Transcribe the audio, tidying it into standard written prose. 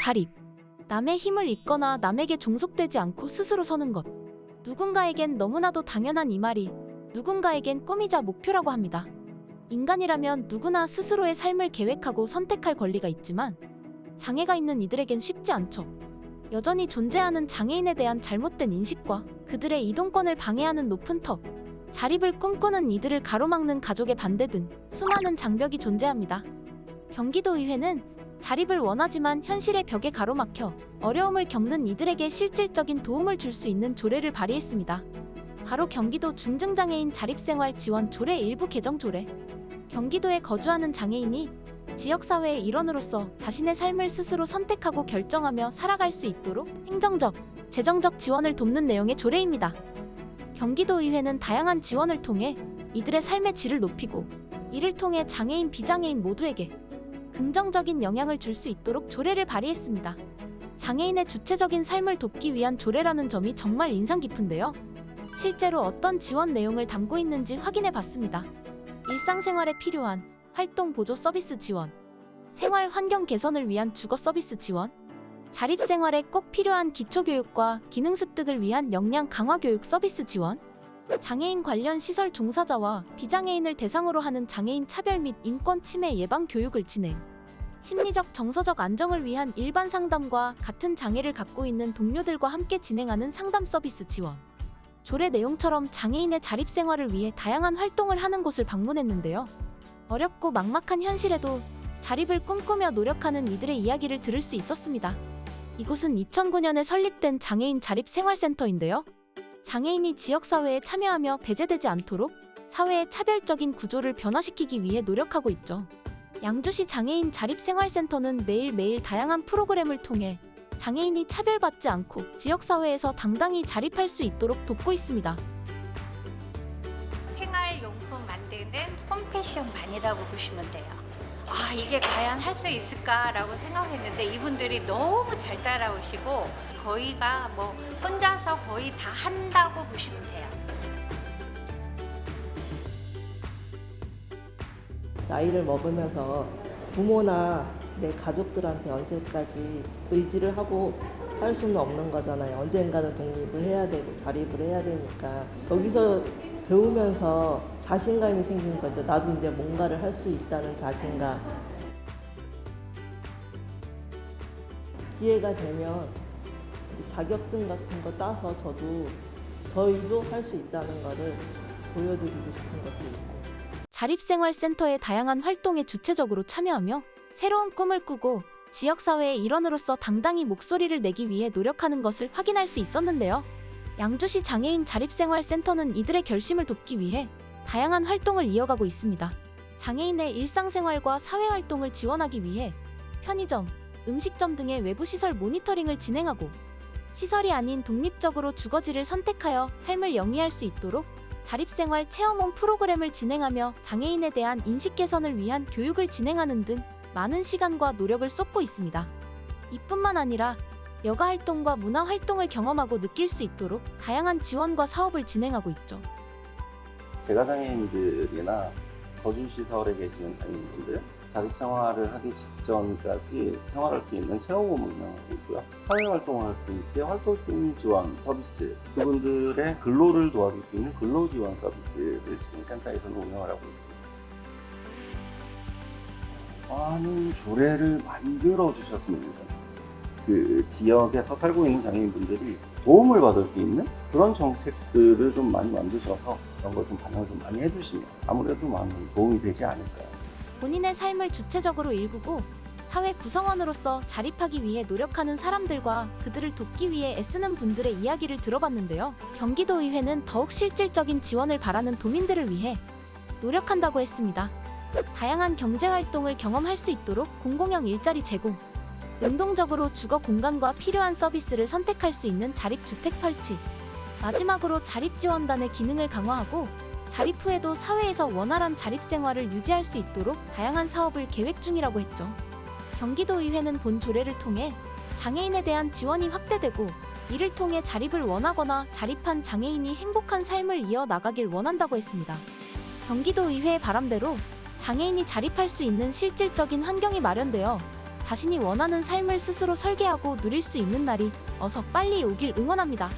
자립. 남의 힘을 입거나 남에게 종속되지 않고 스스로 서는 것. 누군가에겐 너무나도 당연한 이 말이 누군가에겐 꿈이자 목표라고 합니다. 인간이라면 누구나 스스로의 삶을 계획하고 선택할 권리가 있지만 장애가 있는 이들에겐 쉽지 않죠. 여전히 존재하는 장애인에 대한 잘못된 인식과 그들의 이동권을 방해하는 높은 턱, 자립을 꿈꾸는 이들을 가로막는 가족의 반대 등 수많은 장벽이 존재합니다. 경기도의회는 자립을 원하지만 현실의 벽에 가로막혀 어려움을 겪는 이들에게 실질적인 도움을 줄 수 있는 조례를 발의했습니다. 바로 경기도 중증장애인 자립생활 지원 조례 일부 개정 조례. 경기도에 거주하는 장애인이 지역사회의 일원으로서 자신의 삶을 스스로 선택하고 결정하며 살아갈 수 있도록 행정적, 재정적 지원을 돕는 내용의 조례입니다. 경기도의회는 다양한 지원을 통해 이들의 삶의 질을 높이고 이를 통해 장애인, 비장애인 모두에게 긍정적인 영향을 줄 수 있도록 조례를 발의했습니다. 장애인의 주체적인 삶을 돕기 위한 조례라는 점이 정말 인상 깊은데요. 실제로 어떤 지원 내용을 담고 있는지 확인해 봤습니다. 일상생활에 필요한 활동 보조 서비스 지원, 생활 환경 개선을 위한 주거 서비스 지원, 자립생활에 꼭 필요한 기초교육과 기능 습득을 위한 역량 강화 교육 서비스 지원, 장애인 관련 시설 종사자와 비장애인을 대상으로 하는 장애인 차별 및 인권 침해 예방 교육을 진행, 심리적 정서적 안정을 위한 일반 상담과 같은 장애를 갖고 있는 동료들과 함께 진행하는 상담 서비스 지원. 조례 내용처럼 장애인의 자립생활을 위해 다양한 활동을 하는 곳을 방문했는데요. 어렵고 막막한 현실에도 자립을 꿈꾸며 노력하는 이들의 이야기를 들을 수 있었습니다. 이곳은 2009년에 설립된 장애인 자립생활센터인데요. 장애인이 지역사회에 참여하며 배제되지 않도록 사회의 차별적인 구조를 변화시키기 위해 노력하고 있죠. 양주시 장애인 자립생활센터는 매일매일 다양한 프로그램을 통해 장애인이 차별받지 않고 지역사회에서 당당히 자립할 수 있도록 돕고 있습니다. 생활용품 만드는 홈패션반이라고 보시면 돼요. 아, 이게 과연 할 수 있을까라고 생각했는데 이분들이 너무 잘 따라오시고 거의 다 혼자서 거의 다 한다고 보시면 돼요. 나이를 먹으면서 부모나 내 가족들한테 언제까지 의지를 하고 살 수는 없는 거잖아요. 언젠가는 독립을 해야 되고 자립을 해야 되니까 여기서 배우면서 자신감이 생긴 거죠. 나도 이제 뭔가를 할 수 있다는 자신감. 기회가 되면 자격증 같은 거 따서 저희도 할 수 있다는 거를 보여드리고 싶은 것도 있고. 자립생활센터의 다양한 활동에 주체적으로 참여하며 새로운 꿈을 꾸고 지역사회의 일원으로서 당당히 목소리를 내기 위해 노력하는 것을 확인할 수 있었는데요. 양주시 장애인 자립생활센터는 이들의 결심을 돕기 위해 다양한 활동을 이어가고 있습니다. 장애인의 일상생활과 사회활동을 지원하기 위해 편의점, 음식점 등의 외부시설 모니터링을 진행하고 시설이 아닌 독립적으로 주거지를 선택하여 삶을 영위할 수 있도록 자립생활 체험홈 프로그램을 진행하며 장애인에 대한 인식 개선을 위한 교육을 진행하는 등 많은 시간과 노력을 쏟고 있습니다. 이뿐만 아니라 여가활동과 문화활동을 경험하고 느낄 수 있도록 다양한 지원과 사업을 진행하고 있죠. 재가장애인들이나 거주시설에 계시는 장애인분들, 자립생활을 하기 직전까지 생활할 수 있는 체험홈을 운영하고 있고요. 사회활동을 할 수 있게 활동 지원 서비스, 그분들의 근로를 도와줄 수 있는 근로지원 서비스를 지금 센터에서는 운영을 하고 있습니다. 많은 조례를 만들어 주셨으면 좋겠어요. 그 지역에서 살고 있는 장애인분들이 도움을 받을 수 있는 그런 정책들을 좀 많이 만드셔서 그런 걸 좀 반영을 좀 많이 해주시면 아무래도 많은 도움이 되지 않을까요? 본인의 삶을 주체적으로 일구고 사회 구성원으로서 자립하기 위해 노력하는 사람들과 그들을 돕기 위해 애쓰는 분들의 이야기를 들어봤는데요. 경기도의회는 더욱 실질적인 지원을 바라는 도민들을 위해 노력한다고 했습니다. 다양한 경제활동을 경험할 수 있도록 공공형 일자리 제공, 능동적으로 주거 공간과 필요한 서비스를 선택할 수 있는 자립주택 설치, 마지막으로 자립지원단의 기능을 강화하고 자립 후에도 사회에서 원활한 자립생활을 유지할 수 있도록 다양한 사업을 계획 중이라고 했죠. 경기도의회는 본 조례를 통해 장애인에 대한 지원이 확대되고 이를 통해 자립을 원하거나 자립한 장애인이 행복한 삶을 이어나가길 원한다고 했습니다. 경기도의회의 바람대로 장애인이 자립할 수 있는 실질적인 환경이 마련되어 자신이 원하는 삶을 스스로 설계하고 누릴 수 있는 날이 어서 빨리 오길 응원합니다.